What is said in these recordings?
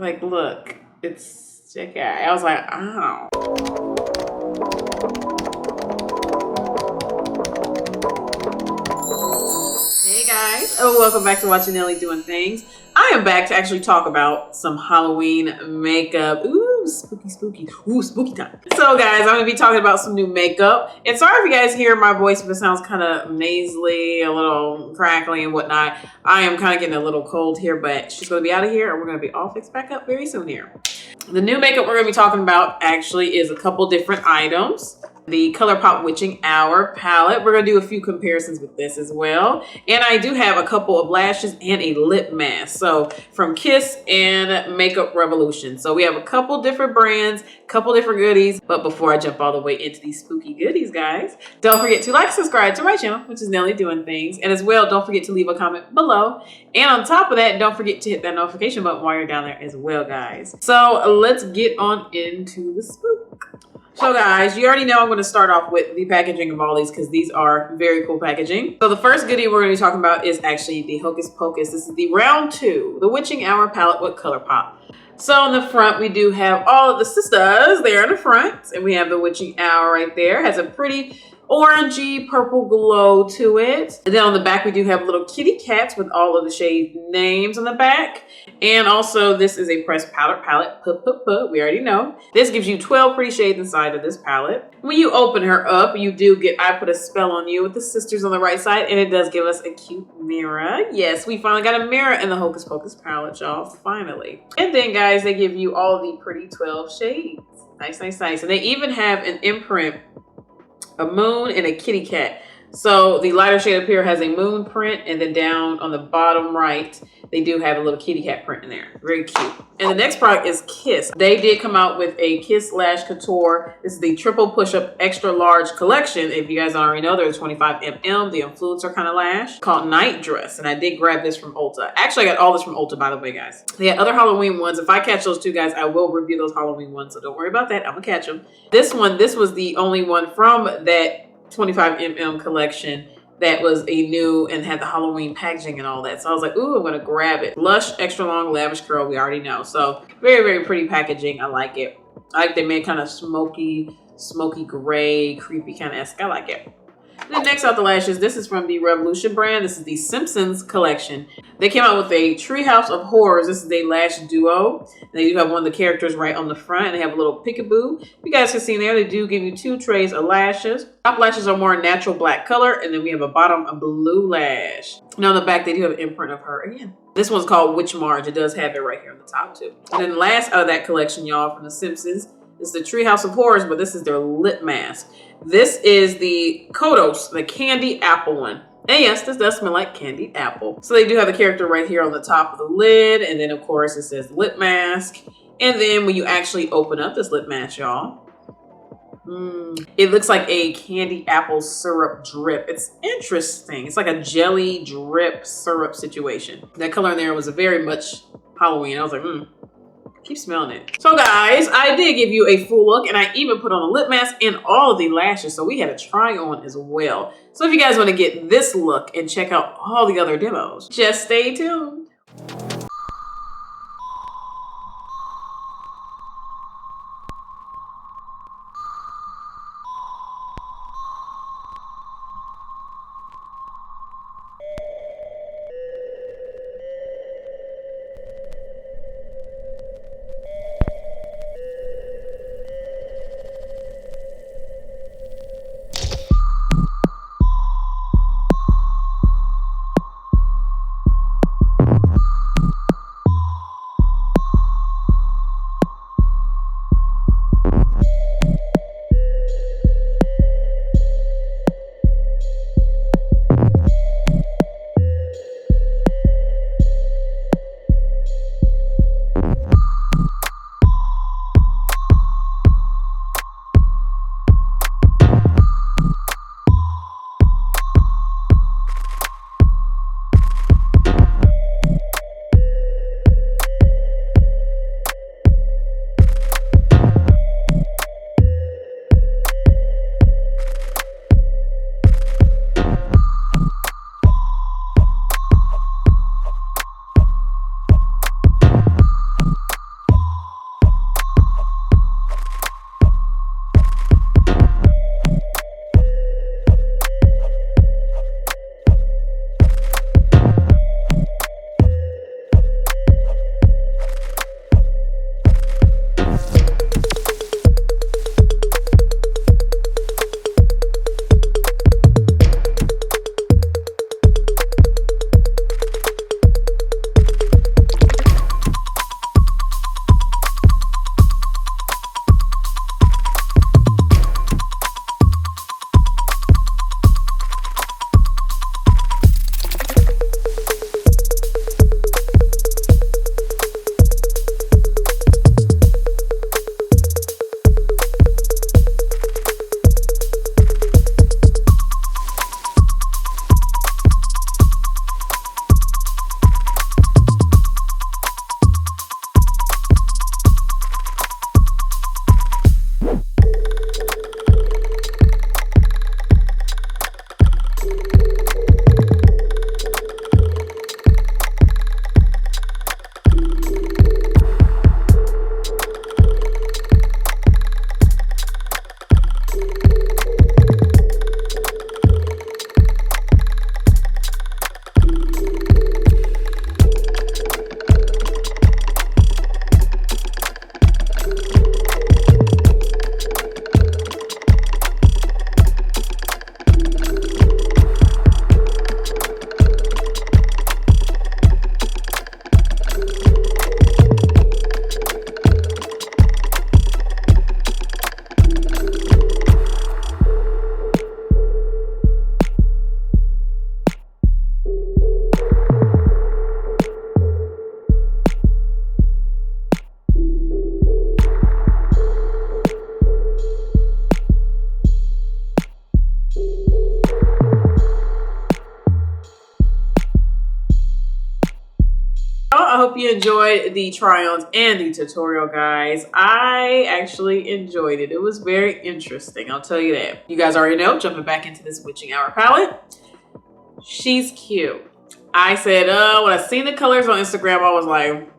Like, look, it's, check out. I was like, ow. Hey guys, welcome back to watching Nelly Doing Things. I am back to actually talk about some Halloween makeup. Ooh, spooky, spooky. Ooh, spooky time. So guys, I'm going to be talking about some new makeup. And sorry if you guys hear my voice if it sounds kind of nasally, a little crackly and whatnot. I am kind of getting a little cold here, but she's going to be out of here and we're going to be all fixed back up very soon here. The new makeup we're going to be talking about actually is a couple different items. The ColourPop Witching Hour palette. We're going to do a few comparisons with this as well. And I do have a couple of lashes and a lip mask. So from Kiss and Makeup Revolution. So we have a couple different brands, couple different goodies. But before I jump all the way into these spooky goodies, guys, don't forget to like, subscribe to my channel, which is Nelly Doing Things. And as well, don't forget to leave a comment below. And on top of that, don't forget to hit that notification button while you're down there as well, guys. So let's get on into the spook. So guys, you already know I'm going to start off with the packaging of all these because these are very cool packaging. So the first goodie we're going to be talking about is actually the Hocus Pocus. This is the round 2, the Witching Hour palette with ColourPop. So on the front, we do have all of the sisters there in the front. And we have the Witching Hour right there. It has a pretty orangey purple glow to it. And then on the back, we do have little kitty cats with all of the shade names on the back. And also, this is a pressed powder palette. We already know. This gives you 12 pretty shades inside of this palette. When you open her up, you do get I Put a Spell on You with the sisters on the right side. And it does give us a cute mirror. Yes, we finally got a mirror in the Hocus Pocus palette, y'all. Finally. And then, guys, they give you all the pretty 12 shades. Nice, nice, nice. And they even have an imprint, a moon and a kitty cat. So the lighter shade up here has a moon print, and then down on the bottom right, they do have a little kitty cat print in there. Very cute. And the next product is Kiss. They did come out with a Kiss Lash Couture. This is the Triple Push-Up Extra Large Collection. If you guys already know, there's 25mm, the influencer kind of lash, called Night Dress. And I did grab this from Ulta. Actually, I got all this from Ulta, by the way, guys. They had other Halloween ones. If I catch those two, guys, I will review those Halloween ones. So don't worry about that. I'm going to catch them. This was the only one from that 25mm collection that was a new and had the Halloween packaging and all that. So I was like, ooh, I'm going to grab it. Lush, extra long, lavish curl. We already know. So very, very pretty packaging. I like it. I like they made kind of smoky gray, creepy kind of esque. I like it. And then next out the lashes, this is from the Revolution brand. This is the Simpsons collection. They came out with a Treehouse of Horrors. This is a lash duo. And they do have one of the characters right on the front. And they have a little peekaboo. You guys can see there, they do give you 2 trays of lashes. Top lashes are more natural black color. And then we have a bottom a blue lash. And on the back, they do have an imprint of her again. This one's called Witch Marge. It does have it right here on the top too. And then last out of that collection, y'all, from the Simpsons, is the Treehouse of Horrors, but this is their lip mask. This is the Kodos, the candy apple one. And yes, this does smell like candied apple. So they do have the character right here on the top of the lid. And then, of course, it says lip mask. And then when you actually open up this lip mask, y'all, it looks like a candy apple syrup drip. It's interesting. It's like a jelly drip syrup situation. That color in there was very much Halloween. I was like, keep smelling it. So guys, I did give you a full look and I even put on a lip mask and all of the lashes. So we had a try on as well. So if you guys want to get this look and check out all the other demos, just stay tuned. you enjoyed the try-ons and the tutorial, guys. I actually enjoyed it. It was very interesting, I'll tell you that. You guys already know, jumping back into this witching hour palette. She's cute. I said, when I seen the colors on Instagram, I was like,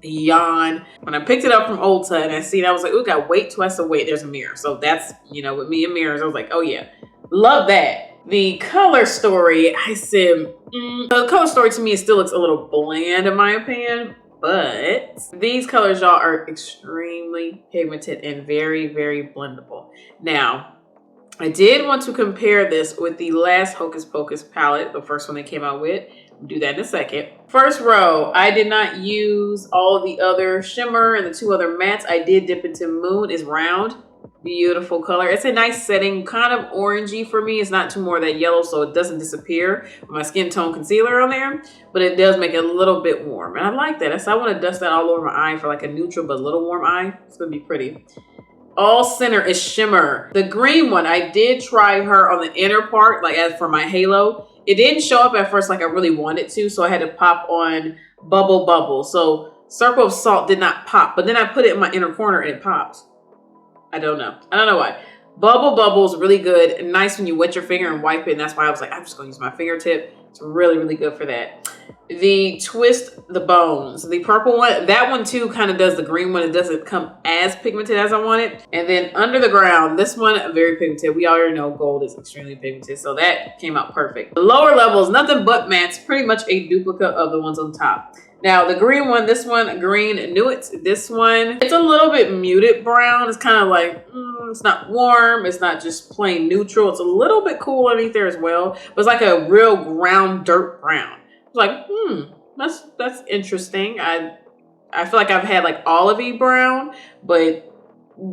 yawn. When I picked it up from Ulta and I seen it, I was like, ooh, gotta wait till I said, wait, there's a mirror. So that's, you know, with me and mirrors, I was like, oh yeah, love that. The color story, I said, the color story to me still looks a little bland in my opinion, but these colors, y'all, are extremely pigmented and very, very blendable. Now, I did want to compare this with the last Hocus Pocus palette, the first one they came out with. We'll do that in a second. First row, I did not use all the other shimmer and the two other mattes. I did dip into Moon. It's round. Beautiful color. It's a nice setting, kind of orangey for me. It's not too more that yellow, so it doesn't disappear with my skin tone concealer on there, but it does make it a little bit warm. And I like that. I want to dust that all over my eye for like a neutral but a little warm eye. It's going to be pretty. All center is shimmer. The green one, I did try her on the inner part, like as for my halo. It didn't show up at first like I really wanted to, so I had to pop on Bubble Bubble. So Circle of Salt did not pop, but then I put it in my inner corner and it popped. I don't know why. Bubble Bubble is really good and nice when you wet your finger and wipe it, and that's why I was like, I'm just gonna use my fingertip. It's really, really good for that. The Twist the Bones, the purple one, that one too kind of does the green one. It doesn't come as pigmented as I want it. And then Under the Ground, this one, very pigmented. We already know gold is extremely pigmented, so that came out perfect. The lower levels, nothing but mattes, pretty much a duplicate of the ones on top. Now the green one, this one, Green Nuit, this one, it's a little bit muted brown. It's kind of like, it's not warm. It's not just plain neutral. It's a little bit cool underneath there as well. But it's like a real ground dirt brown. It's like, that's interesting. I feel like I've had like olivey brown, but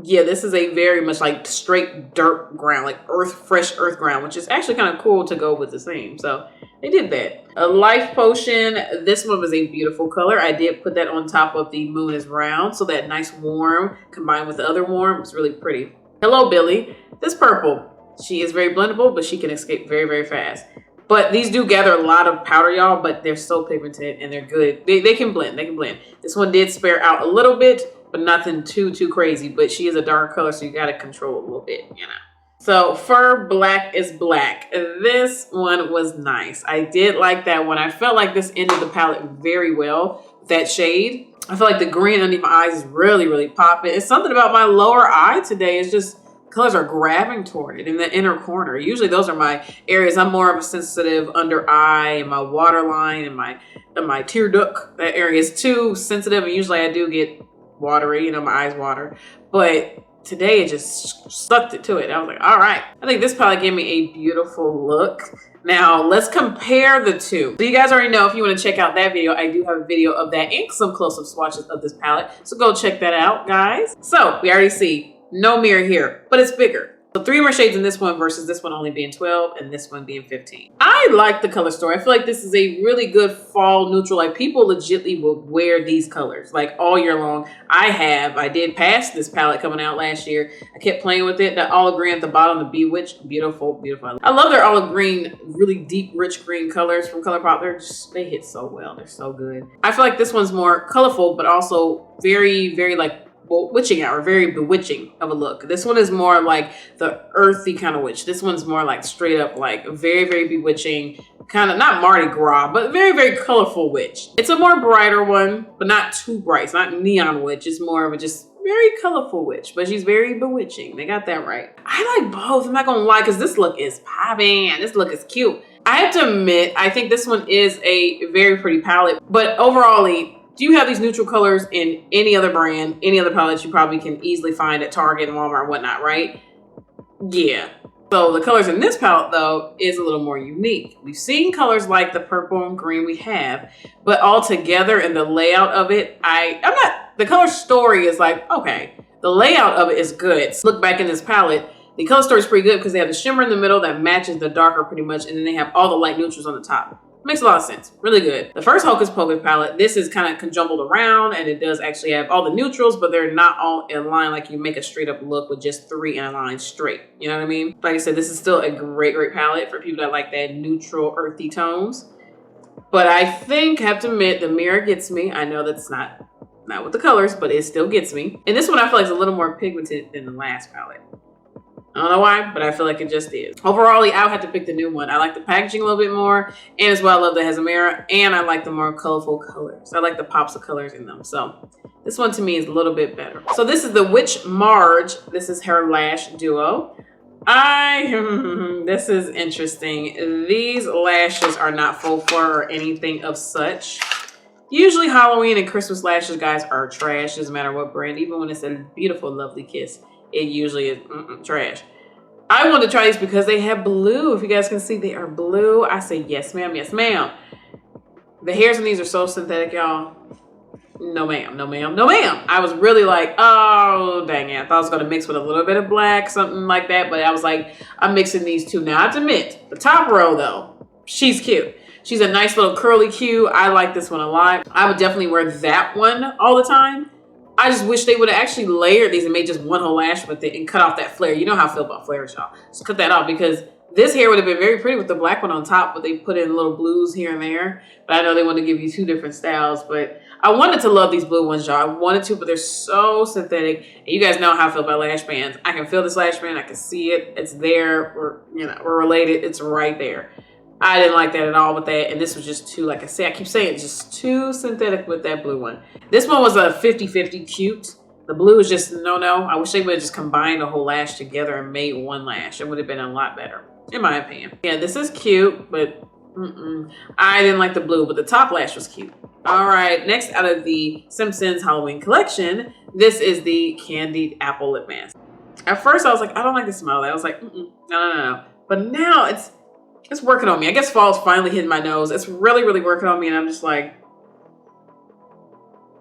yeah, this is a very much like straight dirt ground, like fresh earth ground, which is actually kind of cool to go with the same. So they did that. A Life Potion. This one was a beautiful color. I did put that on top of the Moon is Round. So that nice warm combined with the other warm was really pretty. Hello, Billy. This purple. She is very blendable, but she can escape very, very fast. But these do gather a lot of powder, y'all, but they're so pigmented and they're good. They can blend. They can blend. This one did spare out a little bit, but nothing too crazy. But she is a dark color, so you got to control it a little bit, you know. So Fur Black is Black. This one was nice. I did like that one. I felt like this ended the palette very well with that shade. I feel like the green underneath my eyes is really, really popping. It's something about my lower eye today. It's just colors are grabbing toward it in the inner corner. Usually those are my areas. I'm more of a sensitive under eye and my waterline and my tear duct. That area is too sensitive, and usually I do get watery, you know, my eyes water. But today it just sucked it to it. I was like, all right. I think this palette gave me a beautiful look. Now let's compare the two. So you guys already know, if you want to check out that video, I do have a video of that and some close-up swatches of this palette. So go check that out, guys. So we already see no mirror here, but it's bigger. So 3 more shades in this one versus this one only being 12 and this one being 15. I like the color story. I feel like this is a really good fall neutral. Like people legitly will wear these colors like all year long. I did pass this palette coming out last year. I kept playing with it. The olive green at the bottom, the Bewitched, beautiful, beautiful. I love their olive green, really deep, rich green colors from ColourPop. They hit so well. They're so good. I feel like this one's more colorful, but also very, very like witching hour, very bewitching of a look. This one is more like the earthy kind of witch. This one's more like straight up like very, very bewitching, kind of not Mardi Gras, but very, very colorful witch. It's a more brighter one, but not too bright. It's not neon witch. It's more of a just very colorful witch, but she's very bewitching. They got that right. I like both. I'm not gonna lie, because this look is popping. This look is cute. I have to admit, I think this one is a very pretty palette, but overall, do you have these neutral colors in any other brand, any other palette you probably can easily find at Target and Walmart and whatnot, right? Yeah. So the colors in this palette, though, is a little more unique. We've seen colors like the purple and green we have, but all together in the layout of it, the color story is like, okay, the layout of it is good. So look back in this palette, the color story is pretty good because they have the shimmer in the middle that matches the darker pretty much, and then they have all the light neutrals on the top. Makes a lot of sense. Really good. The first Hocus Pocus palette, this is kind of conjumbled around, and it does actually have all the neutrals, but they're not all in line like you make a straight up look with just 3 in a line straight. You know what I mean? Like I said, this is still a great, great palette for people that like that neutral, earthy tones. But I think, have to admit, the mirror gets me. I know that's not with the colors, but it still gets me. And this one I feel like is a little more pigmented than the last palette. I don't know why, but I feel like it just is. Overall, I would have to pick the new one. I like the packaging a little bit more, and as well, I love that it has a mirror, and I like the more colorful colors. I like the pops of colors in them. So this one to me is a little bit better. So this is the Witch Marge. This is her lash duo. This is interesting. These lashes are not faux fur or anything of such. Usually Halloween and Christmas lashes, guys, are trash. Doesn't matter what brand, even when it's a beautiful, lovely kiss. It usually is trash. I wanted to try these because they have blue. If you guys can see, they are blue. I say yes, ma'am. Yes, ma'am. The hairs in these are so synthetic, y'all. No, ma'am. No, ma'am. No, ma'am. I was really like, oh, dang it. I thought I was going to mix with a little bit of black, something like that. But I was like, I'm mixing these two. Now, I have to admit, the top row, though, she's cute. She's a nice little curly Q. I like this one a lot. I would definitely wear that one all the time. I just wish they would have actually layered these and made just one whole lash with it and cut off that flare. You know how I feel about flares, y'all. Just cut that off because this hair would have been very pretty with the black one on top, but they put in little blues here and there. But I know they want to give you two different styles, but I wanted to love these blue ones, y'all. I wanted to, but they're so synthetic. And you guys know how I feel about lash bands. I can feel this lash band. I can see it. It's there. We're related. It's right there. I didn't like that at all with that. And this was just too, like I say, I keep saying, just too synthetic with that blue one. This one was a 50-50 cute. The blue is just no. I wish they would have just combined the whole lash together and made one lash. It would have been a lot better, in my opinion. Yeah, this is cute, but I didn't like the blue, but the top lash was cute. All right, next out of the Simpsons Halloween collection, this is the Candied Apple Lip Mask. At first, I was like, I don't like the smell of that. I was like, no. But now it's working on me. I guess fall's finally hitting my nose. It's really, really working on me, and I'm just like,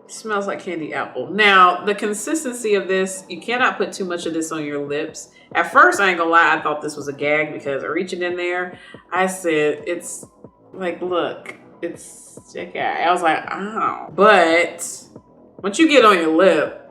it smells like candy apple. Now, the consistency of this, you cannot put too much of this on your lips. At first, I ain't gonna lie, I thought this was a gag because reaching in there, I said, it's like, look, it's check out. I was like, oh. But once you get on your lip,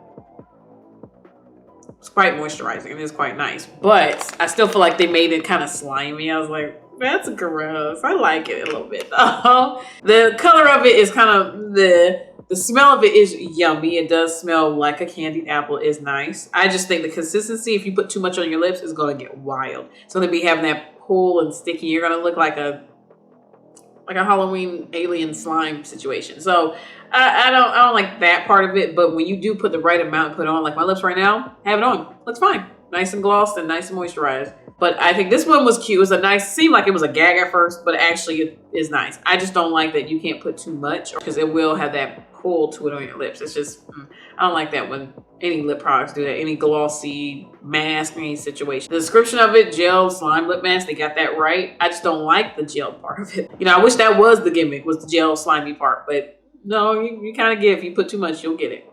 it's quite moisturizing and it's quite nice. But I still feel like they made it kind of slimy. I was like, that's gross. I like it a little bit though. The color of it is kind of the smell of it is yummy. It does smell like a candied apple. Is nice. I just think the consistency, if you put too much on your lips, is going to get wild. It's going to be having that pull and sticky. You're going to look like a Halloween alien slime situation. So I don't like that part of it. But when you do put the right amount and put it on, like my lips right now, have it on. Looks fine. Nice and glossed and nice and moisturized. But I think this one was cute. It was a nice, seemed like it was a gag at first, but actually it is nice. I just don't like that you can't put too much because it will have that pull to it on your lips. It's just, I don't like that when any lip products do that, any glossy mask, any situation. The description of it, gel slime lip mask, they got that right. I just don't like the gel part of it. You know, I wish that was the gimmick, was the gel slimy part, but no, you kind of get, if you put too much, you'll get it.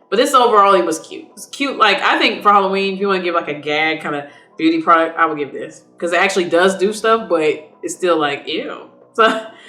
But this overall, it was cute. It's cute. Like, I think for Halloween, if you want to give like a gag kind of beauty product, I would give this. Because it actually does do stuff, but it's still like, ew. So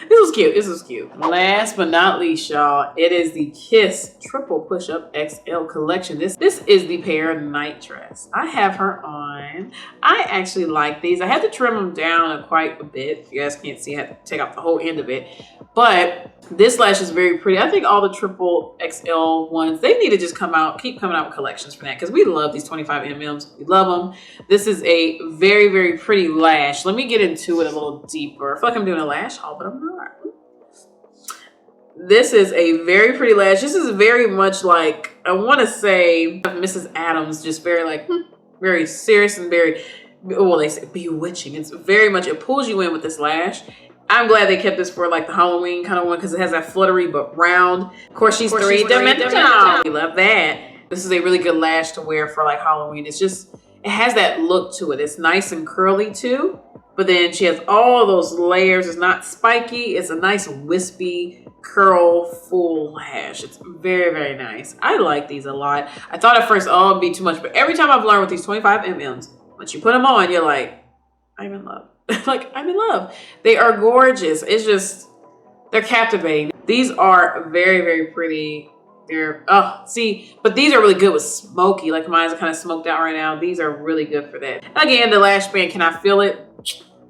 this was cute. This was cute. Last but not least, y'all, it is the Kiss Triple Push-Up XL collection. This is the pair night dress. I have her on. I actually like these. I had to trim them down quite a bit. If you guys can't see, I had to take off the whole end of it. But this lash is very pretty. I think all the triple XL ones, they need to just keep coming out with collections for that, because we love these 25 mm's. We love them. This is a very, very pretty lash. Let me get into it a little deeper. I feel like I'm doing a lash haul, but I'm not. This is a very pretty lash. This is very much like, I want to say Mrs. Adams, just very like, very serious and very, well, they say bewitching. It's very much, it pulls you in with this lash. I'm glad they kept this for like the Halloween kind of one, because it has that fluttery but round. Of course, she's three-dimensional. We love that. This is a really good lash to wear for like Halloween. It's just, it has that look to it. It's nice and curly too, but then she has all those layers. It's not spiky. It's a nice wispy curl full lash. It's very, very nice. I like these a lot. I thought at first, oh, it'd be too much, but every time I've learned with these 25 mm's, once you put them on, you're like, I'm in love. Like, I'm in love. They are gorgeous. It's just, they're captivating. These are very, very pretty. They're, oh, see, but these are really good with smoky. Like, mine's kind of smoked out right now. These are really good for that. Again, the lash band, can I feel it?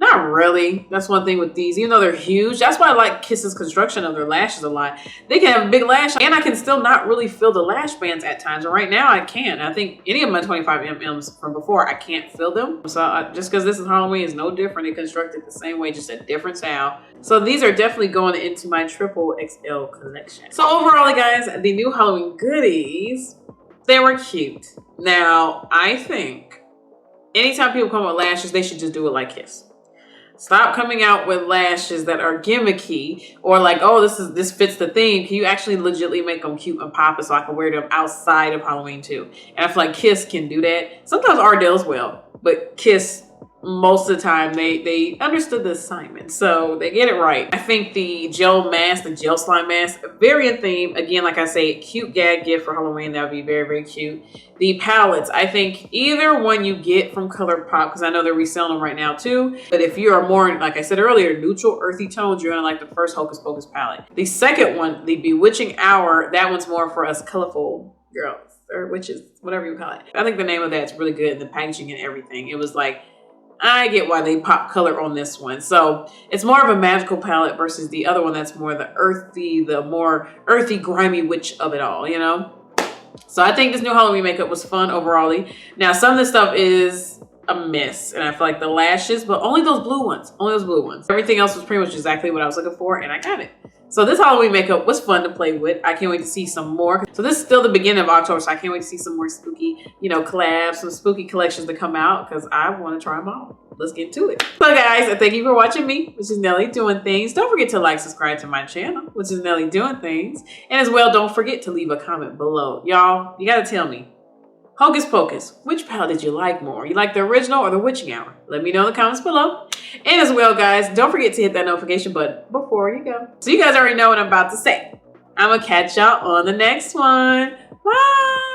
Not really. That's one thing with these. Even though they're huge, that's why I like Kiss's construction of their lashes a lot. They can have a big lash, and I can still not really feel the lash bands at times. And right now, I can. I think any of my 25 mm's from before, I can't feel them. So just because this is Halloween is no different. They constructed the same way, just a different style. So these are definitely going into my triple XL collection. So overall, guys, the new Halloween goodies, they were cute. Now, I think anytime people come with lashes, they should just do it like Kiss. Stop coming out with lashes that are gimmicky or like, oh, this fits the theme. Can you actually legitimately make them cute and poppin' so I can wear them outside of Halloween too? And I feel like Kiss can do that. Sometimes Ardell's will, but Kiss, most of the time, they understood the assignment, so they get it right. I think the gel mask, the gel slime mask, variant theme. Again, like I say, cute gag gift for Halloween. That would be very, very cute. The palettes, I think either one you get from ColourPop, because I know they're reselling them right now too. But if you are more, like I said earlier, neutral, earthy tones, you're gonna like the first Hocus Pocus palette. The second one, the Bewitching Hour, that one's more for us colorful girls or witches, whatever you call it. I think the name of that's really good, the packaging and everything. It was like, I get why they pop color on this one. So it's more of a magical palette versus the other one that's more the more earthy, grimy witch of it all, you know? So I think this new Halloween makeup was fun overall. Now, some of this stuff is a miss, and I feel like the lashes, but only those blue ones. Only those blue ones. Everything else was pretty much exactly what I was looking for, and I got it. So this Halloween makeup was fun to play with. I can't wait to see some more. So this is still the beginning of October, so I can't wait to see some more spooky, collabs, some spooky collections to come out because I want to try them all. Let's get to it. So guys, thank you for watching me, which is Nelly Doing Things. Don't forget to like, subscribe to my channel, which is Nelly Doing Things. And as well, don't forget to leave a comment below. Y'all, you got to tell me, Hocus Pocus, which palette did you like more? You like the original or the Witching Hour? Let me know in the comments below. And as well, guys, don't forget to hit that notification button before you go. So you guys already know what I'm about to say. I'm going to catch y'all on the next one. Bye.